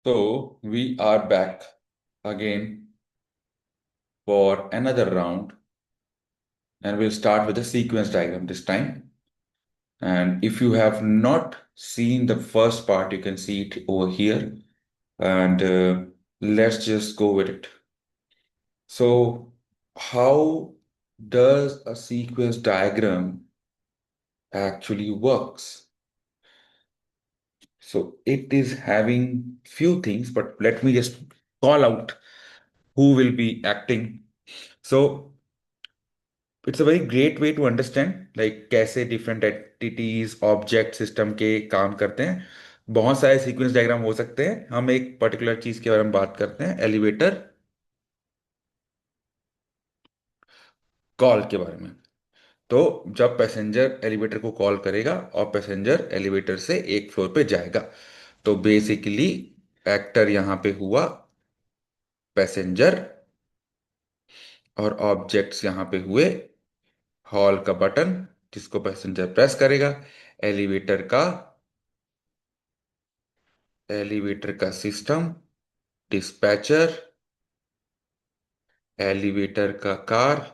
So we are back again for another round, and we'll start with a sequence diagram this time. And if you have not seen the first part, you can see it over here. And let's just go with it. So, how does a sequence diagram actually works? So it is having few things, but let me just call out who will be acting. So it's a very great way to understand like कैसे different entities object system के काम करते हैं। बहुत सारे sequence diagram हो सकते हैं। हम एक पर्टिकुलर चीज के बारे में बात करते हैं, एलिवेटर कॉल के बारे में। तो जब पैसेंजर एलिवेटर को कॉल करेगा और पैसेंजर एलिवेटर से एक फ्लोर पे जाएगा, तो बेसिकली एक्टर यहाँ पे हुआ पैसेंजर, और ऑब्जेक्ट्स यहाँ पे हुए हॉल का बटन जिसको पैसेंजर प्रेस करेगा, एलिवेटर का एलिवेटर का सिस्टम, डिस्पैचर, एलिवेटर का कार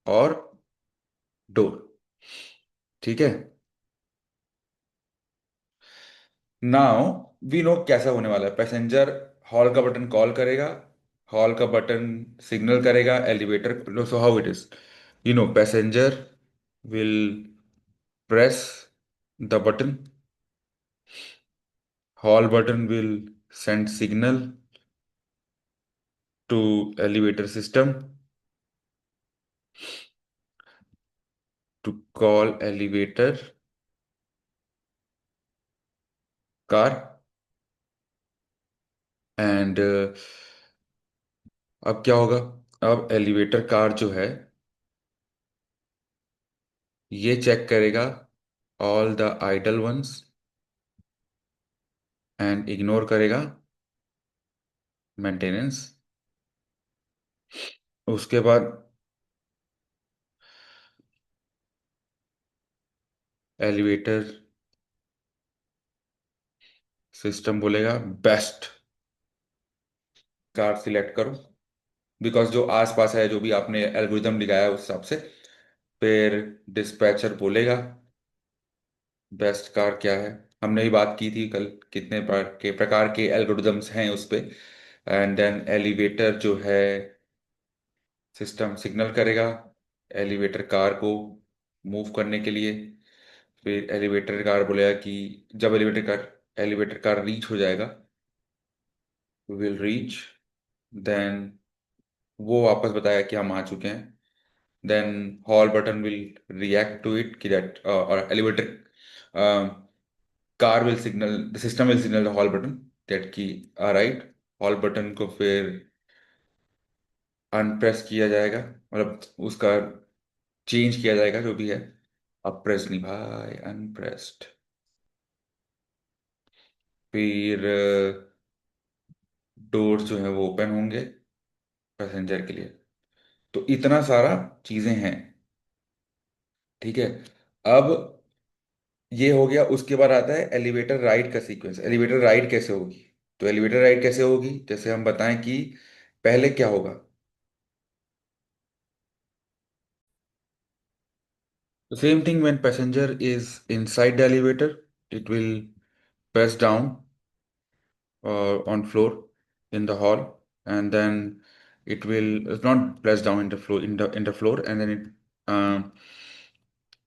और डोर। ठीक है। नाउ वी नो कैसा होने वाला है। पैसेंजर हॉल का बटन कॉल करेगा, हॉल का बटन सिग्नल करेगा elevator. So how it is, passenger will press the button, hall button will send signal to elevator system to call elevator car, and अब क्या होगा? अब एलिवेटर कार जो है ये चेक करेगा all the idle ones and ignore करेगा maintenance. उसके बाद एलिवेटर सिस्टम बोलेगा बेस्ट कार सिलेक्ट करो, बिकॉज जो आसपास है, जो भी आपने एल्गोरिदम दिखाया है उस हिसाब से। फिर डिस्पैचर बोलेगा बेस्ट कार क्या है। हमने भी बात की थी कल, कितने प्रकार के एल्गोरिदम्स हैं उस पे। एंड देन एलिवेटर जो है सिस्टम सिग्नल करेगा एलिवेटर कार को मूव करने के लिए। फिर एलिवेटर कार बोलेगा कि जब एलिवेटर कार रीच हो जाएगा, विल रीच, देन वो वापस बताया कि हम आ चुके हैं। Then hall button will react to it कि दैट, और elevator car will signal, the system will signal the hall button that की राइट। हॉल बटन को फिर अनप्रेस किया जाएगा, मतलब उसका चेंज किया जाएगा जो भी है। अप्रेस नहीं भाई, अनप्रेस्ड। फिर डोर जो है वो ओपन होंगे पैसेंजर के लिए। तो इतना सारा चीजें हैं। ठीक है। अब ये हो गया। उसके बाद आता है एलिवेटर राइड का सीक्वेंस। एलिवेटर राइड कैसे होगी? तो एलिवेटर राइड कैसे होगी, जैसे हम बताएं कि पहले क्या होगा। The same thing, when passenger is inside the elevator, it will press down on floor in the hall, and then it's not press down in the floor, in the floor, and then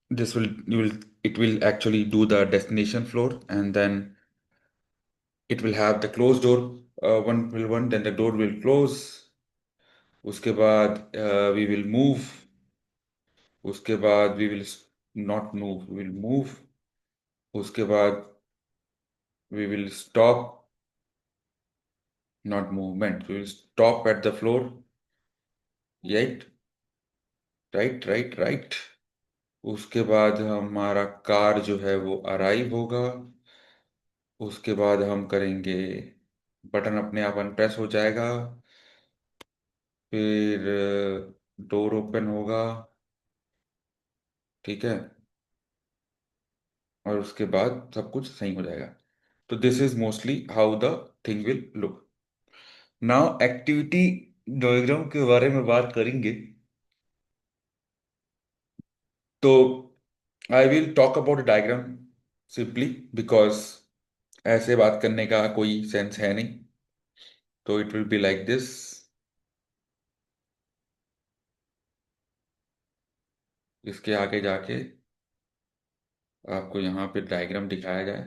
this will you will it will actually do the destination floor, and then it will have the closed door, one, then the door will close। उसके बाद we will move, उसके बाद we will not move, we will move। उसके बाद we will stop, not movement, we will stop at the floor। Right, right, right, right. उसके बाद हमारा car जो है वो अराइव होगा। उसके बाद हम करेंगे, बटन अपने आप अनप्रेस हो जाएगा। फिर डोर ओपन होगा। ठीक है। और उसके बाद सब कुछ सही हो जाएगा। तो this is mostly how the thing will look. Now activity diagram के बारे में बात करेंगे, तो I will talk about diagram simply because ऐसे बात करने का कोई सेंस है नहीं। तो it will be like this. इसके आगे जाके आपको यहाँ पे डायग्राम दिखाया जाए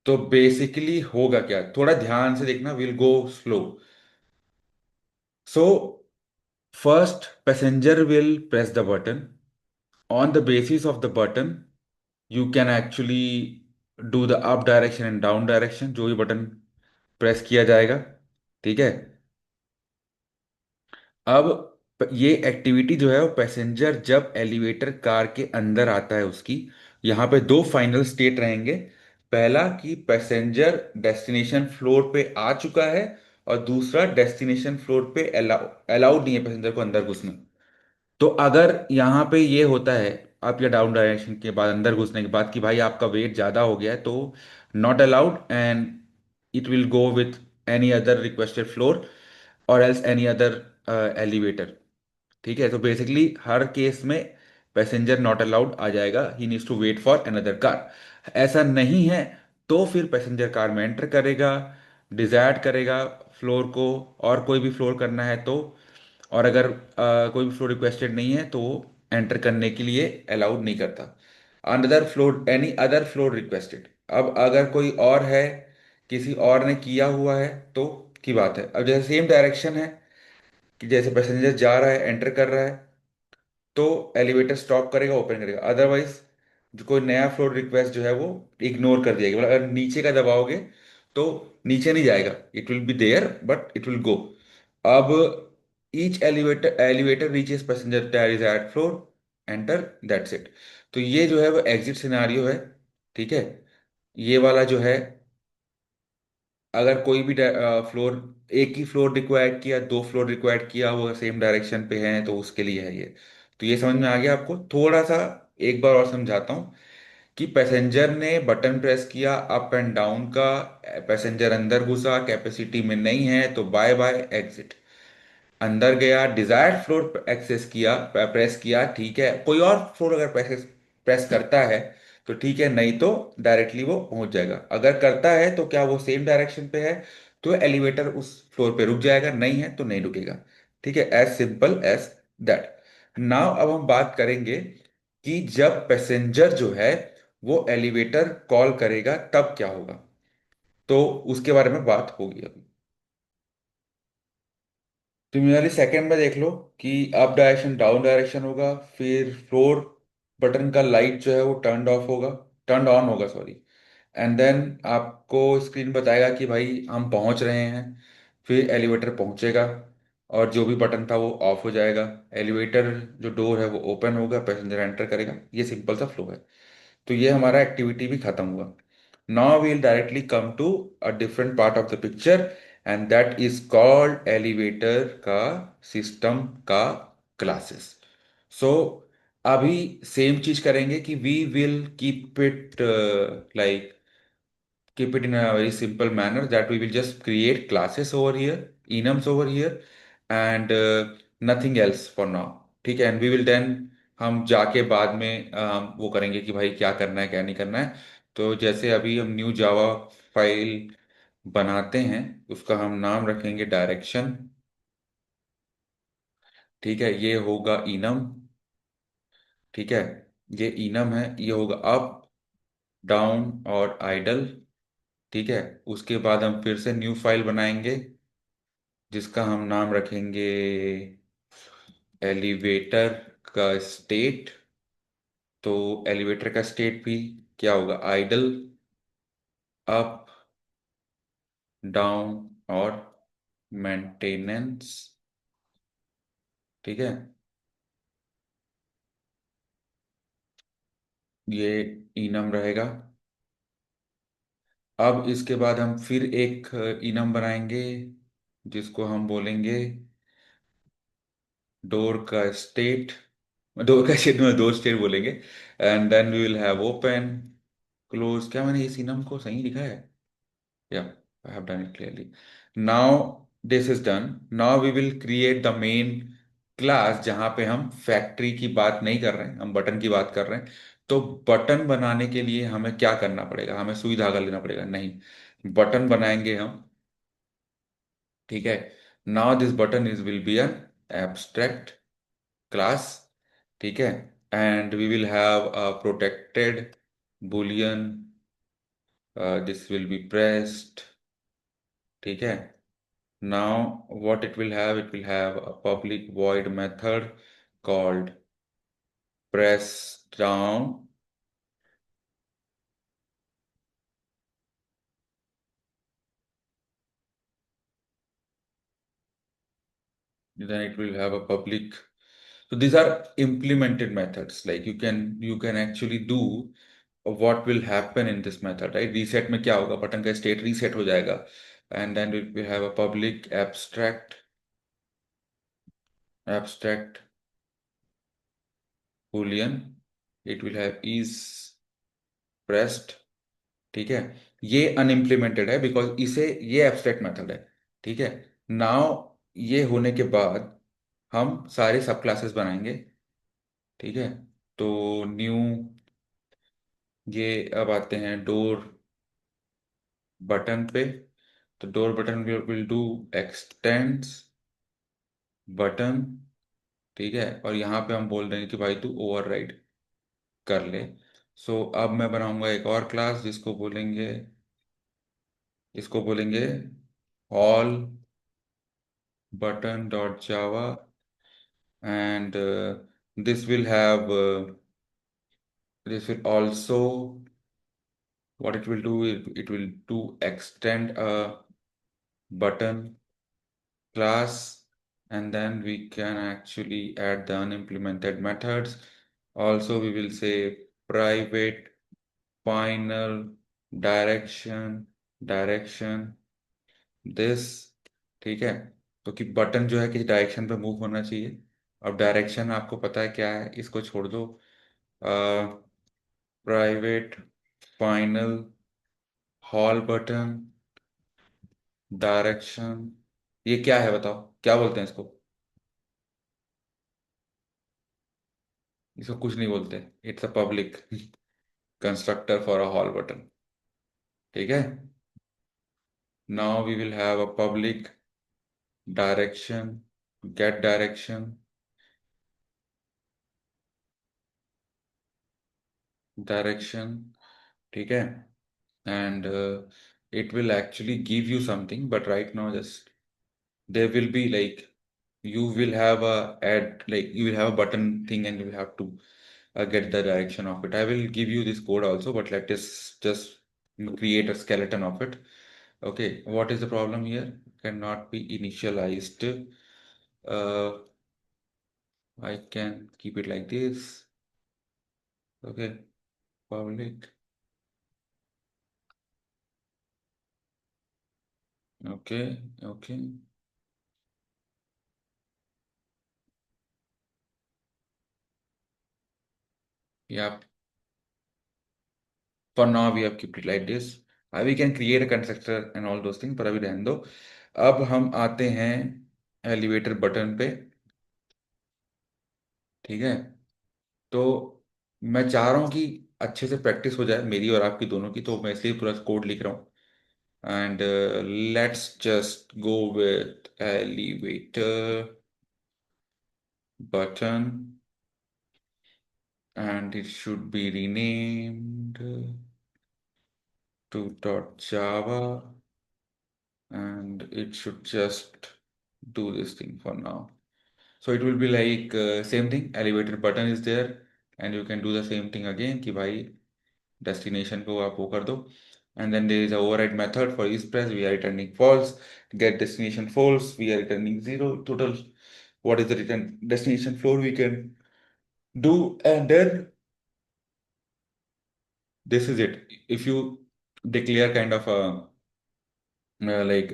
तो बेसिकली होगा क्या, थोड़ा ध्यान से देखना, will go slow. So first passenger will press the button, on the basis of the button you can actually do the up direction and down direction, जो भी बटन प्रेस किया जाएगा। ठीक है। अब ये एक्टिविटी जो है वो पैसेंजर जब एलिवेटर कार के अंदर आता है उसकी, यहाँ पे दो फाइनल स्टेट रहेंगे। पहला कि पैसेंजर डेस्टिनेशन फ्लोर पे आ चुका है, और दूसरा डेस्टिनेशन फ्लोर पे अलाउड नहीं है पैसेंजर को अंदर घुसना। तो अगर यहाँ पे ये होता है आप या डाउन डायरेक्शन के बाद अंदर घुसने के बाद कि भाई आपका वेट ज़्यादा हो गया है, तो not allowed and it will go with any other requested floor और एल्स एनी अदर एलिवेटर। ठीक है। तो बेसिकली हर केस में पैसेंजर नॉट अलाउड आ जाएगा, he needs to wait for another car. ऐसा नहीं है तो फिर पैसेंजर कार में एंटर करेगा, डिजायर्ड करेगा फ्लोर को, और कोई भी फ्लोर करना है तो। और अगर कोई भी फ्लोर रिक्वेस्टेड नहीं है तो वो एंटर करने के लिए अलाउड नहीं करता। Another floor, any other floor requested. अब अगर कोई और है, किसी और ने किया हुआ है तो की बात है। अब जैसे सेम डायरेक्शन है कि जैसे पैसेंजर जा रहा है एंटर कर रहा है, तो एलिवेटर स्टॉप करेगा ओपन करेगा। अदरवाइज जो कोई नया फ्लोर रिक्वेस्ट जो है वो इग्नोर कर दिया, मतलब अगर नीचे का दबाओगे तो नीचे नहीं जाएगा, it will be there but it will go. अब each elevator elevator reaches passenger desired floor, enter, that's it. तो ये जो है वो एग्जिट सिनारियो है। ठीक है। ये वाला जो है, अगर कोई भी फ्लोर, एक ही फ्लोर रिक्वायर्ड किया, दो फ्लोर रिक्वायर्ड किया, वो सेम डायरेक्शन पे है तो उसके लिए है ये। तो ये समझ में आ गया आपको थोड़ा सा। एक बार और समझाता हूँ कि पैसेंजर ने बटन प्रेस किया अप एंड डाउन का, पैसेंजर अंदर घुसा, कैपेसिटी में नहीं है तो बाय बाय एग्जिट। अंदर गया, डिजायर्ड फ्लोर एक्सेस किया, प्रेस किया, ठीक है। कोई और फ्लोर अगर प्रेस प्रेस करता है तो ठीक है, नहीं तो डायरेक्टली वो पहुंच जाएगा। अगर करता है तो क्या वो सेम डायरेक्शन पे है तो एलिवेटर उस फ्लोर पे रुक जाएगा, नहीं है तो नहीं रुकेगा। ठीक है, as simple as that. Now अब हम बात करेंगे कि जब पैसेंजर जो है वो एलिवेटर कॉल करेगा तब क्या होगा, तो उसके बारे में बात होगी अभी। सिमिलरली सेकंड में देख लो कि अप डायरेक्शन डाउन डायरेक्शन होगा, फिर फ्लोर बटन का लाइट जो है वो टर्न ऑफ होगा, टर्न ऑन होगा सॉरी। एंड देन आपको स्क्रीन बताएगा कि भाई हम पहुंच रहे हैं। फिर एलिवेटर पहुंचेगा और जो भी बटन था वो ऑफ हो जाएगा। एलिवेटर जो डोर है वो ओपन होगा, पैसेंजर एंटर करेगा। ये सिंपल सा फ्लो है। तो ये हमारा एक्टिविटी भी खत्म हुआ। Now we'll directly come to a different part of the picture, and that is called elevator का सिस्टम का क्लासेस। सो अभी सेम चीज करेंगे कि we will keep it like keep it in a very simple manner, that we will just create classes over here, enums over here, and nothing else for now। ठीक है। And we will then, हम जाके बाद में वो करेंगे कि भाई क्या करना है क्या नहीं करना है। तो जैसे अभी हम न्यू जावा फाइल बनाते हैं, उसका हम नाम रखेंगे डायरेक्शन। ठीक है, ये होगा इनम। ठीक है, ये इनम है, ये होगा अप, डाउन और आइडल। ठीक है। उसके बाद हम फिर से न्यू फाइल बनाएंगे जिसका हम नाम रखेंगे एलिवेटर का स्टेट। तो एलिवेटर का स्टेट भी क्या होगा, आइडल, अप, डाउन और मेंटेनेंस। ठीक है, ये इनम रहेगा। अब इसके बाद हम फिर एक इनम बनाएंगे जिसको हम बोलेंगे डोर का स्टेट। डोर का स्टेट में डोर स्टेट बोलेंगे। And then we will have open, close. क्या मैंने इस इनम को सही लिखा है? Yeah, I have done it clearly. Now this is done. Now we will create the main class जहाँ पे हम फैक्ट्री की बात नहीं कर रहे हैं, हम बटन की बात कर रहे हैं। तो बटन बनाने के लिए हमें क्या करना पड़ेगा? हमें सुई धागा लेना पड़ेगा? नहीं, बटन बनाएंगे हम। ठीक है। Now this button is will be an abstract class. ठीक है। And we will have a protected boolean, this will be pressed। ठीक है। Now, what it will have a public void method called press down. Then it will have a public. So these are implemented methods. Like you can actually do what will happen in this method, right? Reset में क्या होगा? Button का state reset हो जाएगा, and then it will have a public abstract boolean. It will have is pressed। ठीक है। ये अनइम्प्लीमेंटेड है बिकॉज इसे ये एब्स्ट्रैक्ट मेथड है। ठीक है। नाउ ये होने के बाद हम सारे सब क्लासेस बनाएंगे। ठीक है। तो न्यू, ये अब आते हैं डोर बटन पे। तो door button will do x tends button. ठीक है। और यहाँ पे हम बोल रहे हैं कि भाई तू ओवरराइड कर ले। सो अब मैं बनाऊंगा एक और क्लास इसको बोलेंगे all button dot java, and this will have this will also, what it will do, it will do extend a button class, and then we can actually add the unimplemented methods. Also we will say private final direction this. ठीक है। तो कि button जो है किस direction पे move होना चाहिए। अब डायरेक्शन आपको पता है क्या है, इसको छोड़ दो। Private final hall button direction, ये क्या है बताओ, क्या बोलते हैं इसको? इसको कुछ नहीं बोलते। It's a public constructor for a hall button. ठीक है। Now we will have a public direction get direction. ठीक है। and it will actually give you something, but right now just there will be like, you will have a add, like you will have a button thing and you will have to get the direction of it. I will give you this code also, but let us just create a skeleton of it. Okay, what is the problem here? Cannot be initialized. uh, I can keep it like this. Okay, public. Okay, okay. Yeah, for now we have kept it like this. We can create a constructor and all those things, पर अभी रहने दो। अब हम आते हैं elevator button पे। ठीक है। तो मैं चाह रहा हूँ कि अच्छे से प्रैक्टिस हो जाए मेरी और आपकी दोनों की, तो मैं इसलिए पूरा कोड लिख रहा हूँ। And let's just go with elevator button, and it should be renamed to .java, and it should just do this thing for now. So it will be like same thing, elevator button is there, and you can do the same thing again कि भाई destination को आप वो कर दो। And then there is a override method for each press, we are returning false. Get destination false, we are returning zero total. What is the return destination floor we can do, and then this is it. If you declare kind of a like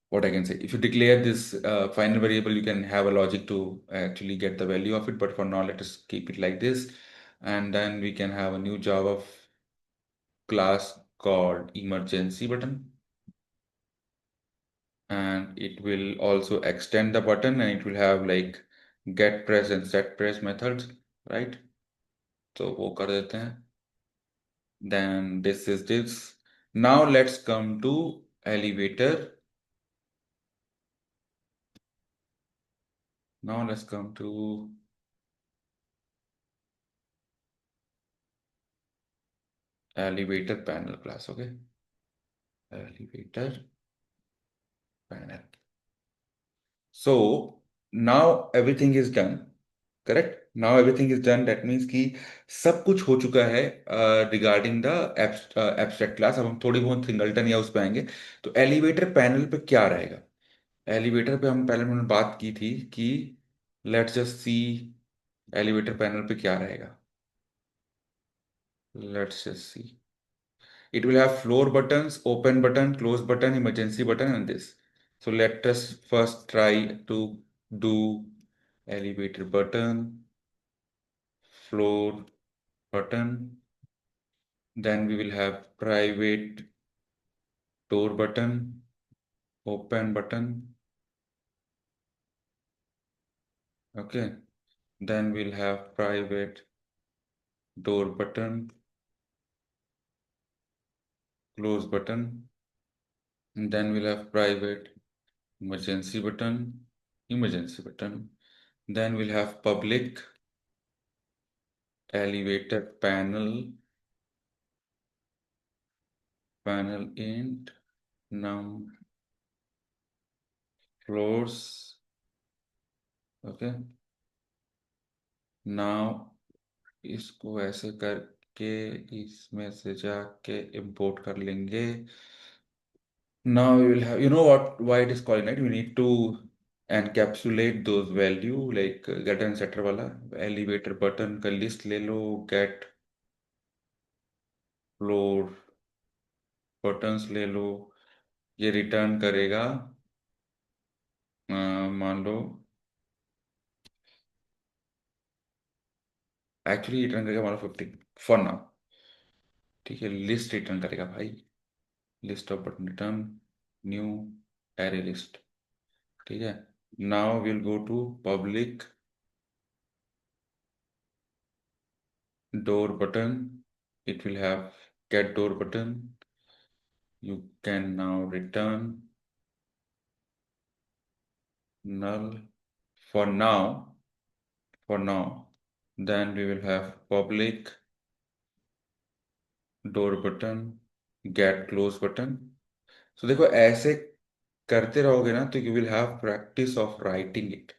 what I can say, if you declare this final variable, you can have a logic to actually get the value of it. But for now, let us keep it like this, and then we can have a new Java class called emergency button, and it will also extend the button, and it will have like get press and set press methods, right? तो वो कर देते हैं. Then this is this. Now let's come to elevator. Now let's come to elevator panel class. Okay, elevator panel. So now everything is done. Correct. Now everything is done. That means कि सब कुछ हो चुका है regarding the abstract class. अब हम थोड़ी बहुत सिंगलटन या उस पे आएंगे. तो एलिवेटर पैनल पे क्या रहेगा? एलिवेटर पे हम पहले हमने बात की थी कि let's just see elevator panel पे क्या रहेगा. Let's just see. It will have floor buttons, open button, close button, emergency button and this. So let us first try to do elevator button, floor button. Then we will have private door button, open button. Okay. Then we'll have private door button, close button. And then we'll have private emergency button, emergency button. Then we'll have public elevator panel in num floors. Okay. Now इसको ऐसे करके इसमें से जाके import कर लेंगे. Now we will have, you know what, why it is called, right? We need to encapsulate those value like get and setter वाला. Elevator button का list ले लो, get floor buttons ले लो. ये रिटर्न करेगा मान लो, एक्चुअली रिटर्न करेगा मान लो 15 for now. ठीक है, लिस्ट रिटर्न करेगा भाई. List of button return, new array list. ठीक है. Now will go to public door button. It will have get door button. You can now return null for now. For now. Then we will have public door button, get close button. So देखो ऐसे करते रहोगे ना तो you will have practice of writing it.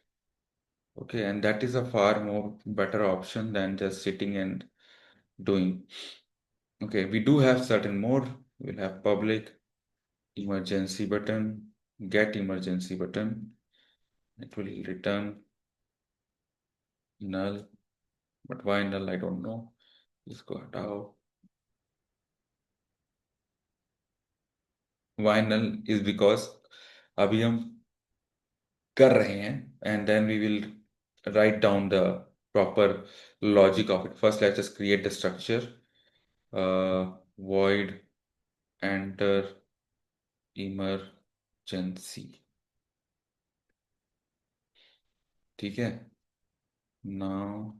Okay, and that is a far more better option than just sitting and doing. Okay, we do have certain more. We'll have public emergency button, get emergency button. It will return null, but why null I don't know. इसको हटाओ. Why null is because अभी हम कर रहे हैं and then we will write down the proper logic of it. First let's just create the structure. Void enter emergency. ठीक है. Now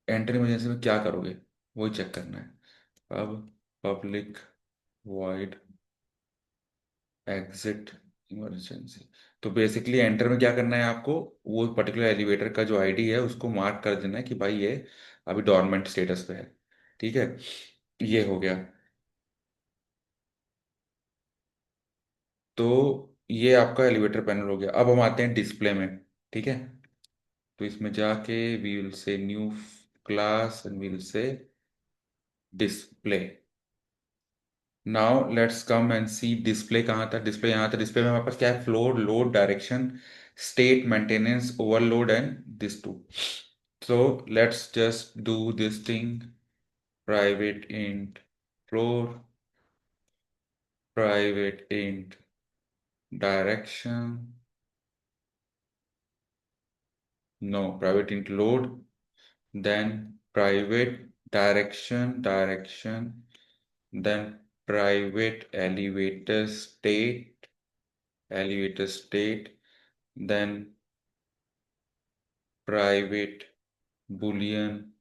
enter emergency में क्या करोगे वही चेक करना है. अब पब्लिक void एग्जिट इमरजेंसी. तो बेसिकली एंटर में क्या करना है आपको, वो पर्टिकुलर एलिवेटर का जो आईडी है उसको मार्क कर देना है कि भाई ये अभी डोरमेंट स्टेटस पे है. ठीक है, ये हो गया. तो ये आपका एलिवेटर पैनल हो गया. अब हम आते हैं डिस्प्ले में. ठीक है. तो इसमें जाके we will say new class and we will say display. Now let's come and see display कहाँ था. डिस्प्ले यहाँ था. डिस्प्ले में हमारे पास क्या है, floor, load, direction, state, maintenance, overload and this too. So let's just do this thing. Private int floor, private int direction. No, private int load. Then private direction. then private elevator state, then private boolean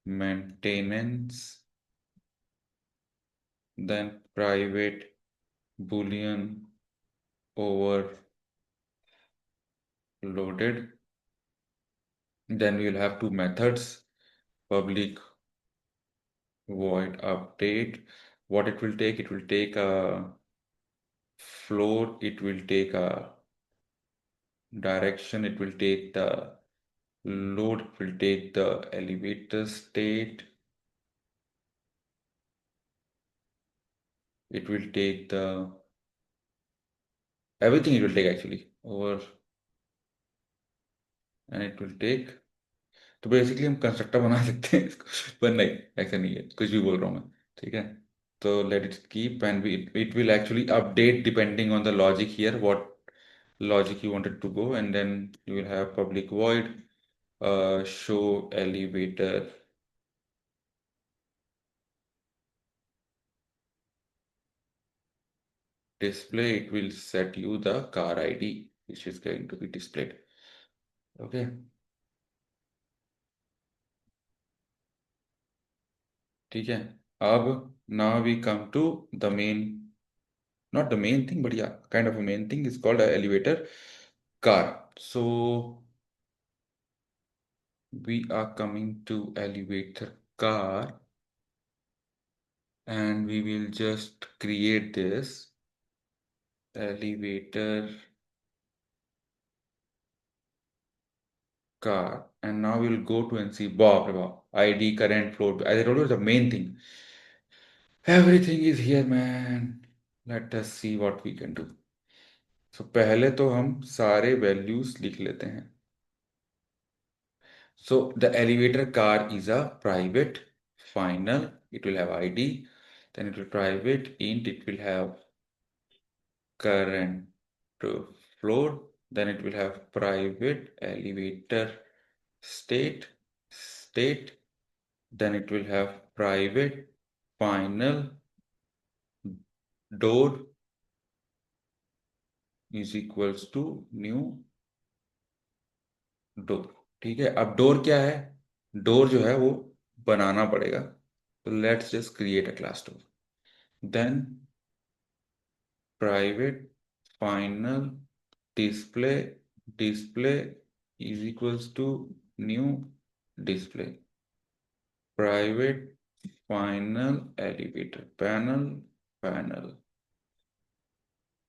maintenance, then private boolean overloaded. Then we will have two methods, public void update. What it will take a float, it will take a direction, it will take the load, it will take the elevator state, it will take the everything, it will take actually over, and it will take, तो basically हम constructor बना सकते हैं इसको, पर नहीं, ऐसा नहीं है, कुछ भी बोल रहा हूँ मैं, ठीक है। तो let it keep and it will actually update depending on the logic here, what logic you wanted to go, and then you will have public void show elevator display. It will set you the car ID which is going to be displayed. Okay. ठीक है। अब now we come to the main, not the main thing, but yeah, kind of a main thing is called a elevator car. So we are coming to elevator car, and we will just create this elevator car, and now we'll go to and see Bob ID current flow. As I told you, the main thing. Everything is here, man. Let us see what we can do. So पहले तो हम सारे values लिख लेते हैं. So the elevator car is a private final. It will have ID. Then it will private int. It will have current floor. Then it will have private elevator state. Then it will have private final door is equals to new door. ठीक है, अब door क्या है? Door जो है वो बनाना पड़ेगा, तो let's just create a class door, then private final display display is equals to new display, private final elevator panel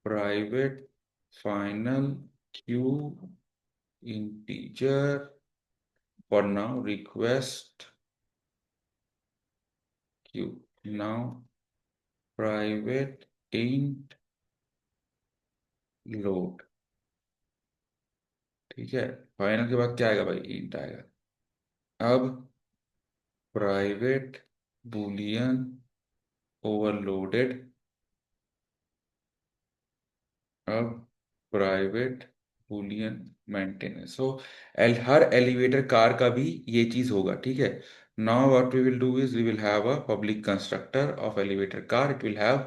private final queue integer, for now request queue, now private int load। ठीक है, final के बाद क्या आएगा भाई? Int आएगा। अब private boolean overloaded, अब प्राइवेट बूलियन मेंटेनेंस। सो हर एलिवेटर कार का भी ये चीज होगा, ठीक है। Now what we will do is we will have a public constructor of elevator car, it will have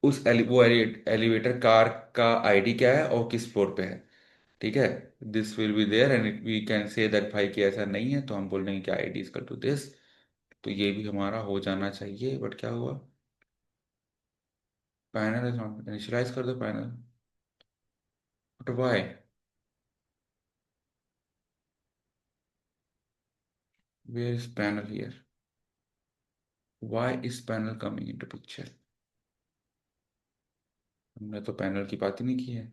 वो एलिवेटर कार का आईडी क्या है और किस फ्लोर पे है, ठीक है। This will be there and we can say that भाई कि ऐसा नहीं है, तो हम बोल देंगे कि आईडी इज टू दिस। तो ये भी हमारा हो जाना चाहिए, बट क्या हुआ? पैनल इज नॉट इनिशियलाइज कर दो panel, but why? Where is panel here? Why is panel coming into picture? हमने तो पैनल की बात ही नहीं की है।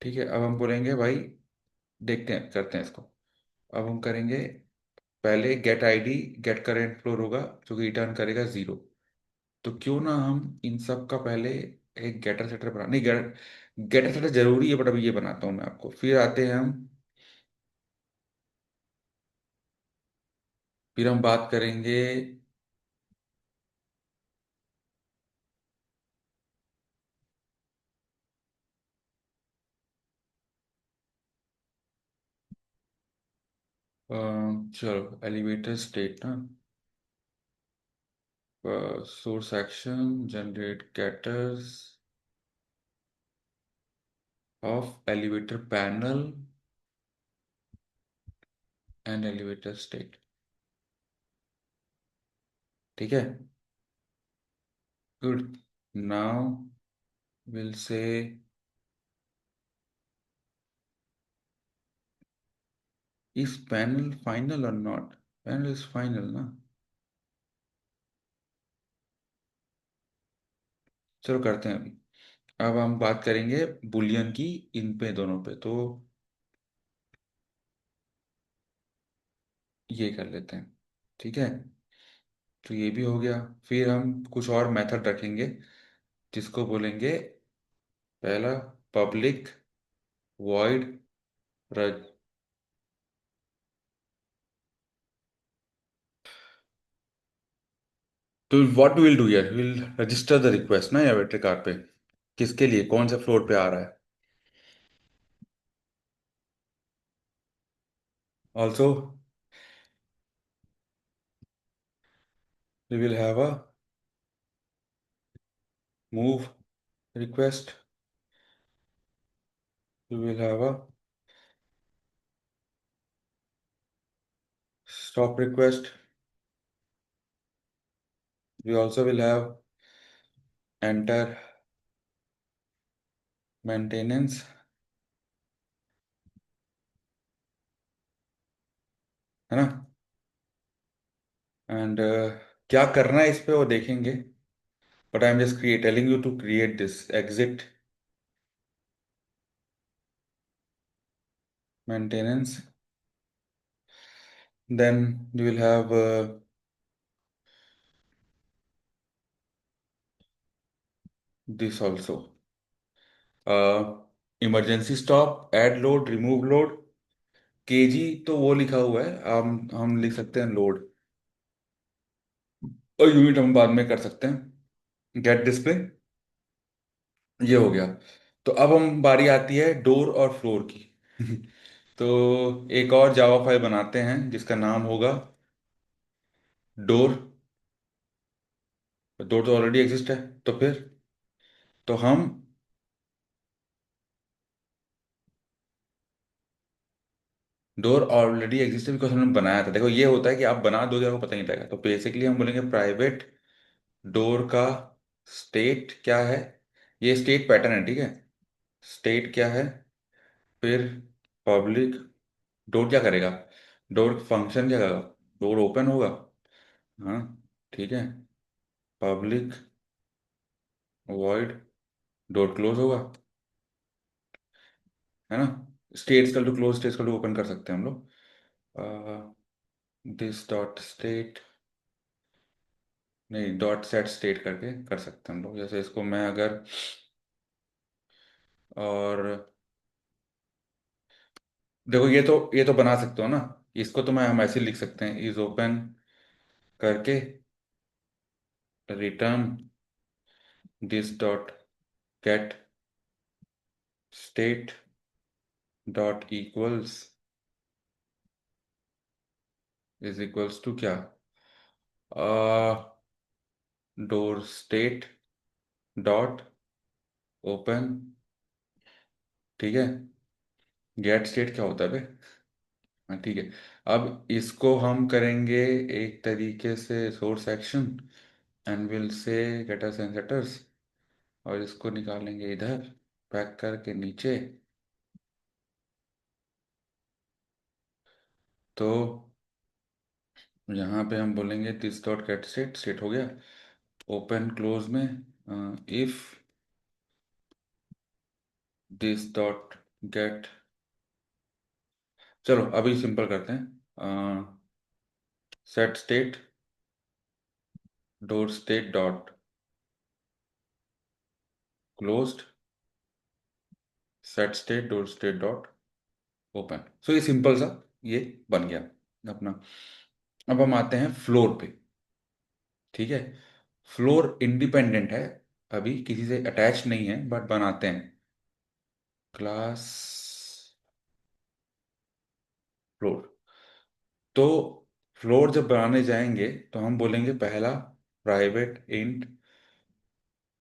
ठीक है, अब हम बोलेंगे भाई, देखते हैं, करते हैं इसको। अब हम करेंगे पहले get ID, get current floor होगा जो कि रिटर्न करेगा 0। तो क्यों ना हम इन सब का पहले एक गेटर सेटर बना, नहीं गेटर सेटर जरूरी है, बट अभी ये बनाता हूँ मैं आपको, फिर आते हैं हम, फिर हम बात करेंगे चलो एलिवेटर स्टेट ना, source action generate getters of elevator panel and elevator state. ठीक है, good. Now will say is panel final और नॉट। पैनल इज फाइनल ना। चलो करते हैं अभी। अब हम बात करेंगे बुलियन की, इन पे दोनों पे तो ये कर लेते हैं। ठीक है, तो ये भी हो गया। फिर हम कुछ और मेथड रखेंगे जिसको बोलेंगे, पहला पब्लिक वॉइड रज। तो what will do here, will register the request ना या वेटर कार्ड पे, किसके लिए, कौन से फ्लोर पे आ रहा है। Also we will have a move request, we will have a stop request, we also will have enter maintenance, है ना। एंड क्या करना है इस पे वो देखेंगे, but I am just create telling you to create this exit maintenance, then you will have this also, emergency stop, add load, remove load. KG तो वो लिखा हुआ है, हम लिख सकते हैं लोड, और यूनिट हम बाद में कर सकते हैं। गेट डिस्प्ले, ये हो गया। तो अब हम बारी आती है डोर और फ्लोर की। तो एक और जावा फाइल बनाते हैं जिसका नाम होगा डोर। डोर तो ऑलरेडी एग्जिस्ट है, तो फिर तो हम डोर ऑलरेडी एग्जिस्ट है बिकॉज हमने बनाया था। देखो ये होता है कि आप बना दो, आपको पता नहीं लगेगा। तो बेसिकली हम बोलेंगे प्राइवेट डोर का स्टेट क्या है, ये स्टेट पैटर्न है, ठीक है। स्टेट क्या है, फिर पब्लिक, डोर क्या करेगा, डोर फंक्शन क्या करेगा, डोर ओपन होगा, हाँ ठीक है। पब्लिक वॉइड डोर क्लोज होगा, है ना। स्टेट्स कल टू क्लोज, स्टेट्स कल टू ओपन कर सकते हैं हम लोग। दिस डॉट स्टेट, नहीं डॉट सेट स्टेट करके कर सकते हैं हम लोग। जैसे इसको मैं अगर, और देखो ये तो बना सकते हो ना। इसको तो मैं हम ऐसे लिख सकते हैं, इज ओपन करके return this dot get state dot equals, is equals to क्या, डोर स्टेट डॉट ओपन। ठीक है, गेट स्टेट क्या होता है बे। हाँ ठीक है। अब इसको हम करेंगे एक तरीके से source action, and will say getters and setters, और इसको निकालेंगे इधर पैक करके नीचे। तो यहाँ पे हम बोलेंगे this dot get state, state हो गया। ओपन क्लोज में इफ दिस डॉट गेट, चलो अभी सिंपल करते हैं। Set state door state dot closed, set state door state dot open. So ये सिंपल सा ये बन गया अपना। अब हम आते हैं फ्लोर पे। ठीक है, फ्लोर इंडिपेंडेंट है, अभी किसी से अटैच नहीं है, बट बनाते हैं क्लास फ्लोर। तो फ्लोर जब बनाने जाएंगे तो हम बोलेंगे पहला प्राइवेट इंट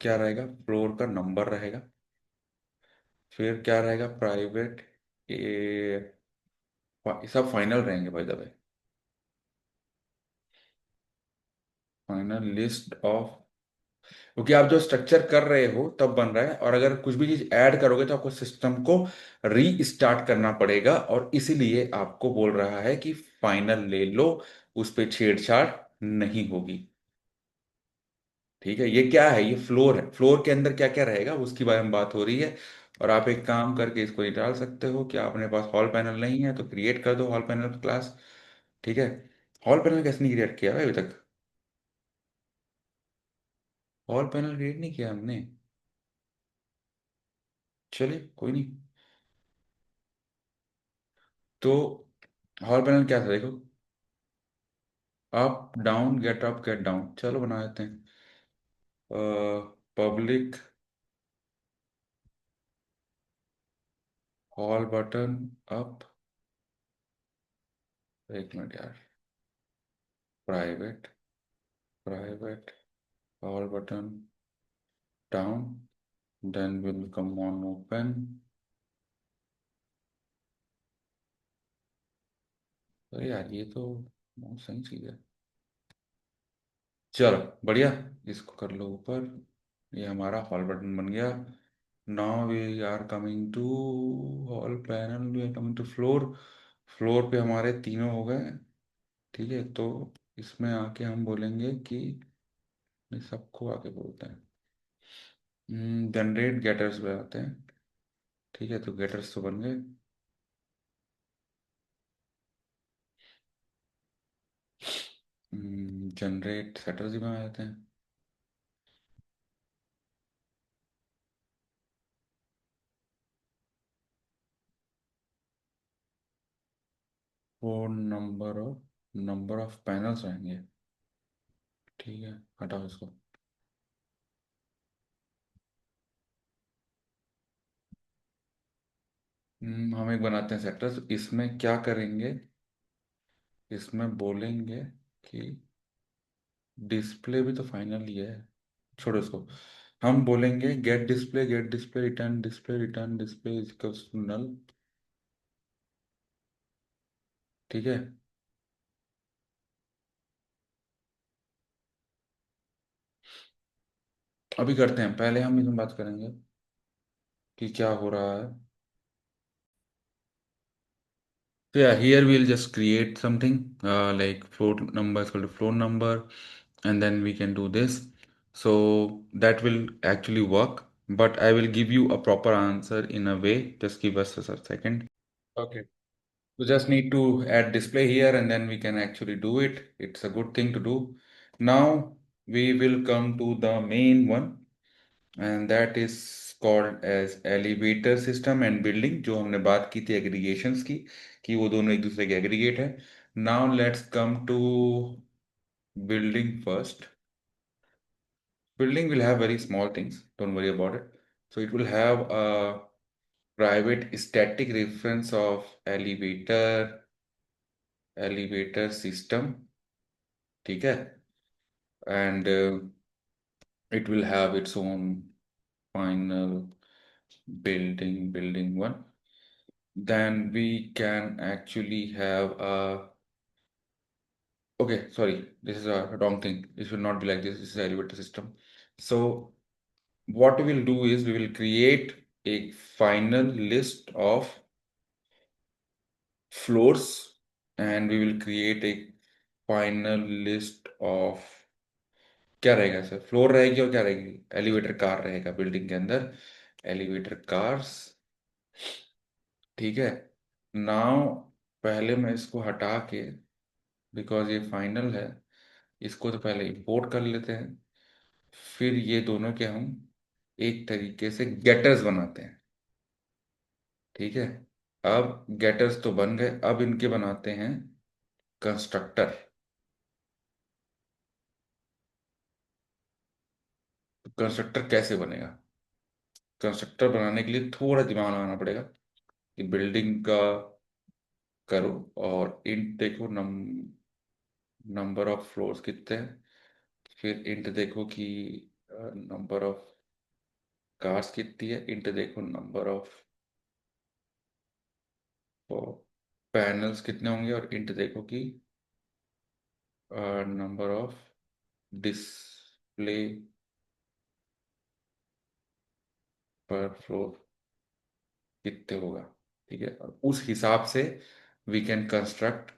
क्या रहेगा, फ्लोर का नंबर रहेगा। फिर क्या रहेगा, प्राइवेट ए, सब फाइनल रहेंगे by the way. Final list of, क्योंकि आप जो स्ट्रक्चर कर रहे हो तब बन रहा है, और अगर कुछ भी चीज ऐड करोगे तो आपको सिस्टम को रीस्टार्ट करना पड़ेगा, और इसीलिए आपको बोल रहा है कि फाइनल ले लो, उस पे छेड़छाड़ नहीं होगी। ठीक है, ये क्या है, ये फ्लोर है, फ्लोर के अंदर क्या क्या रहेगा उसकी बारे में बात हो रही है। और आप एक काम करके इसको निकाल सकते हो कि आपने पास हॉल पैनल नहीं है तो क्रिएट कर दो हॉल पैनल क्लास। ठीक है, हॉल पैनल कैसे नहीं क्रिएट किया है अभी तक? हॉल पैनल क्रिएट नहीं किया हमने। चलिए कोई नहीं। तो हॉल पैनल क्या था देखो, up down get up get down, चलो बना देते हैं। पब्लिक हॉल बटन अप, एक मिनट यार, private private hall button down, then will come on open. अरे यार ये तो बहुत सही चीज है। चलो बढ़िया, इसको कर लो ऊपर। ये हमारा हॉल बटन बन गया। Now we are coming to hall panel, we are coming to floor. Floor पे हमारे तीनों हो गए। ठीक है, तो इसमें आके हम बोलेंगे कि ये सबको आके बोलते हैं, जनरेट गेटर्स पे आते हैं। ठीक है, तो गेटर्स तो बन गए। जनरेट सेटर्स भी बना देते हैं। फोर नंबर ऑफ पैनल्स रहेंगे। ठीक है, हटाओ इसको। हम एक बनाते हैं सेक्टर्स, इसमें क्या करेंगे, इसमें बोलेंगे कि डिस्प्ले भी तो फाइनल ही है, छोड़ो इसको। हम बोलेंगे get display return display is equals to null. ठीक है, अभी करते हैं, पहले हम इसमें बात करेंगे कि क्या हो रहा है। So yeah, here we'll just create something like float number is equal to float number, and then we can do this. So that will actually work, but I will give you a proper answer in a way. Just give us a second. Okay. We just need to add display here, and then we can actually do it. It's a good thing to do. Now we will come to the main one, and that is called as elevator system and building, जो हमने बात की थी aggregations की, कि वो दोनों एक दूसरे के एग्रीगेट है। Now let's come to building first. Building will have very small things, don't worry about it. So it will have a private static reference of elevator system, ठीक है, and it will have its own final building one. Then we can actually have a, okay, sorry, this is a wrong thing, it should not be like this is an elevator system. So what we will do is we will create a final list of floors, and we will create a final list of, क्या रहेगा sir, floor रहेगी और क्या रहेगी, elevator car रहेगा building के अंदर, elevator cars. ठीक है, नाउ पहले मैं इसको हटा के, बिकॉज ये फाइनल है, इसको तो पहले इंपोर्ट कर लेते हैं, फिर ये दोनों के हम एक तरीके से गेटर्स बनाते हैं। ठीक है, अब गेटर्स तो बन गए, अब इनके बनाते हैं कंस्ट्रक्टर। कंस्ट्रक्टर कैसे बनेगा, कंस्ट्रक्टर बनाने के लिए थोड़ा दिमाग लगाना पड़ेगा कि बिल्डिंग का करो और इंट देखो, नंबर ऑफ फ्लोर्स कितने हैं। फिर इंट देखो कि नंबर ऑफ कार्स कितनी है। इंट देखो नंबर ऑफ पैनल्स कितने होंगे। और इंट देखो कि नंबर ऑफ डिस्प्ले पर फ्लोर कितने होगा। ठीक है, और उस हिसाब से we can construct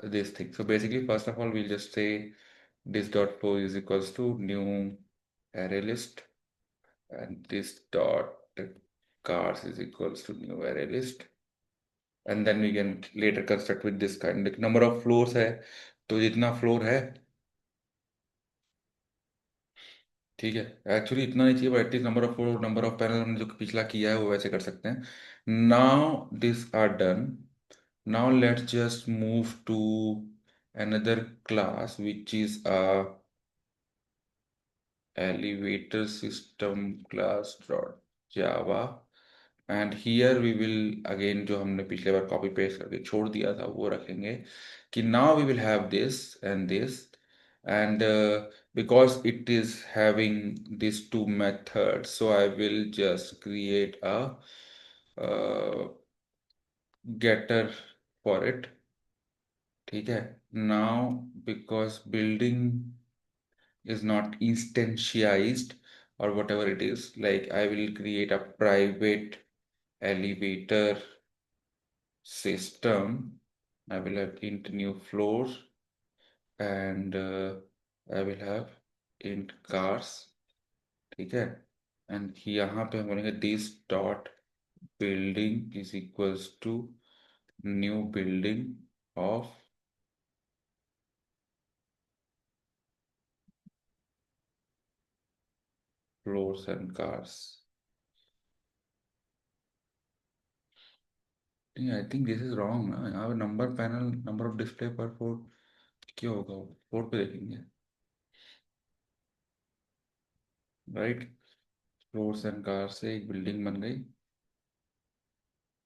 this thing. So basically first of all we'll just say this dot flow is equals to new array list, and this dot cars is equals to new array list, and then we can later construct with this kind, like number of floors है तो जितना floor है, ठीक है। Actually इतना नहीं चाहिए, but at least number of floor, number of panel हमने जो पिछला किया है वो वैसे कर सकते हैं। Now this are done. Now let's just move to another class which is a elevator system class dot java, and here we will again जो हमने पिछले बार कॉपी पेस्ट करके छोड़ दिया था वो रखेंगे कि now we will have this and because it is having these two methods, so I will just create a getter for it। ठीक है। now because building is not instantiated or whatever it is, like I will create a private elevator system। I will have int new floors, and I will have int cars। ठीक है। And यहाँ पे हम बोलेंगे this dot building is equals to new building of floors and cars. नहीं, I think this is wrong ना। यहाँ पे number panel, number of display पर फ्लोर क्या होगा, फ्लोर पे देखेंगे, राइट। फ्लोर्स एंड कार्स से एक बिल्डिंग बन गई।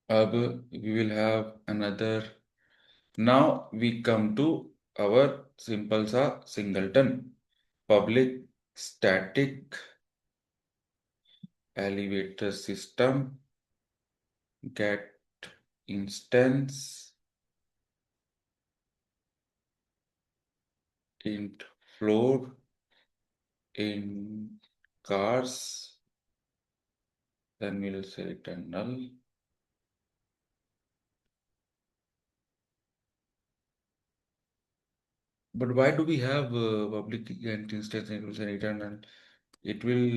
अब we will have another. Now we come to our simple सा singleton public static elevator system get instance int floor in cars, then we'll say return null। but why do we have public int instance and it will say return, and it will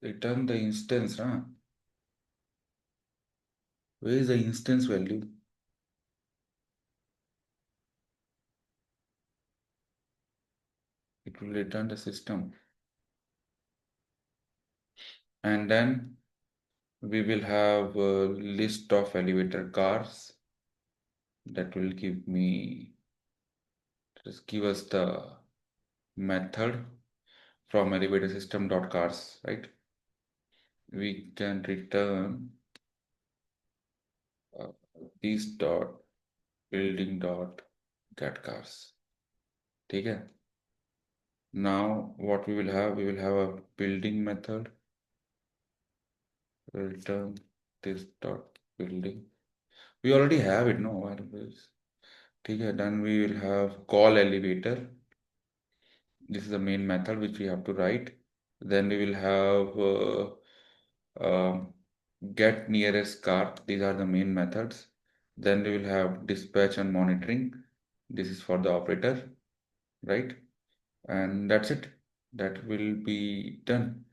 return the instance, huh? Where is the instance value? It will return the system, and then we will have a list of elevator cars that will give me, just give us the method from elevator system dot cars, right? We can return uh, this dot building dot get cars। ठीक है। now what we will have a building method, return this dot building। we already have it, no variables। ठीक है। then we will have call elevator। this is the main method which we have to write। then we will have get nearest car, these are the main methods। then we will have dispatch and monitoring, this is for the operator, right? and that's it, that will be done।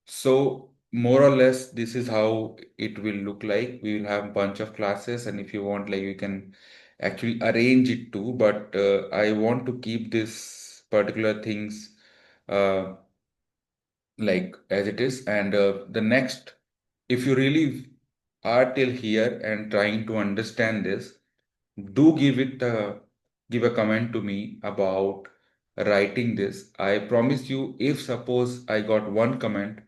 so more or less this is how it will look like। we will have bunch of classes, and if you want, like, you can actually arrange it too, but I want to keep this particular things uh, like as it is, and the next, if you really are till here and trying to understand this, do give a comment to me about writing this। I promise you, if suppose I got one comment,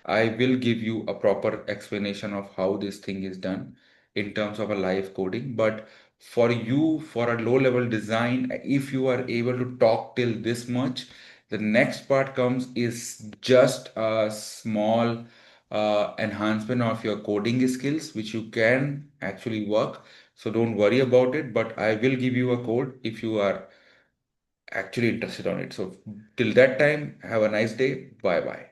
I will give you a proper explanation of how this thing is done in terms of a live coding। but For you, for a low level design, if you are able to talk till this much, the next part comes is just a small enhancement of your coding skills, which you can actually work. So don't worry about it, but I will give you a code if you are actually interested on it. So till that time, have a nice day. Bye bye.